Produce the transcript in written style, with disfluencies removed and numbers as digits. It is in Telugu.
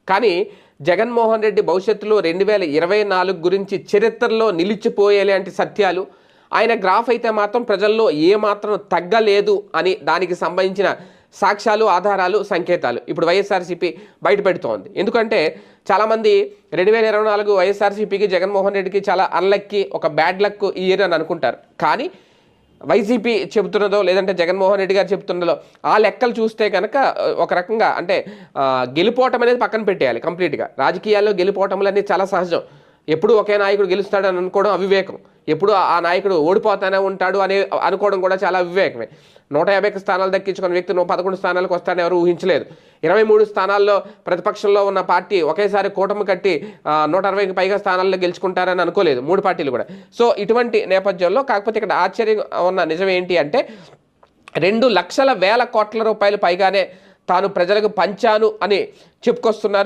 కానీ జగన్మోహన్ రెడ్డి భవిష్యత్తులో 2024 గురించి చరిత్రలో నిలిచిపోయేలాంటి సత్యాలు, ఆయన గ్రాఫ్ అయితే మాత్రం ప్రజల్లో ఏమాత్రం తగ్గలేదు అని దానికి సంబంధించిన సాక్ష్యాలు, ఆధారాలు, సంకేతాలు ఇప్పుడు వైఎస్ఆర్సీపీ బయటపెడుతోంది. ఎందుకంటే చాలామంది 2024 వైఎస్ఆర్సీపీకి జగన్మోహన్ రెడ్డికి చాలా అన్లక్కి, ఒక బ్యాడ్ లక్ ఈ ఇయర్ అని అనుకుంటారు. కానీ వైసీపీ చెబుతున్నదో లేదంటే జగన్మోహన్ రెడ్డి గారు చెబుతున్నదో ఆ లెక్కలు చూస్తే కనుక ఒక రకంగా అంటే గెలిపోవటం అనేది పక్కన పెట్టేయాలి కంప్లీట్గా. రాజకీయాల్లో గెలిపోవటంలు అనేది చాలా సహజం. ఎప్పుడు ఒకే నాయకుడు గెలుస్తాడని అనుకోవడం అవివేకం, ఎప్పుడు ఆ నాయకుడు ఓడిపోతానే ఉంటాడు అని అనుకోవడం కూడా చాలా అవివేకమే. 150 స్థానాలు దక్కించుకున్న వ్యక్తి 11 స్థానాలకు వస్తాడని ఎవరు ఊహించలేదు. 23 స్థానాల్లో ప్రతిపక్షంలో ఉన్న పార్టీ ఒకేసారి కూటమి కట్టి 160కి పైగా స్థానాల్లో గెలుచుకుంటారని అనుకోలేదు 3 పార్టీలు కూడా. సో ఇటువంటి నేపథ్యంలో కాకపోతే ఇక్కడ ఆశ్చర్యం ఉన్న నిజం ఏంటి అంటే 2 లక్షల వేల కోట్ల రూపాయలు పైగానే తాను ప్రజలకు పంచాను అని చెప్పుకొస్తున్నారు.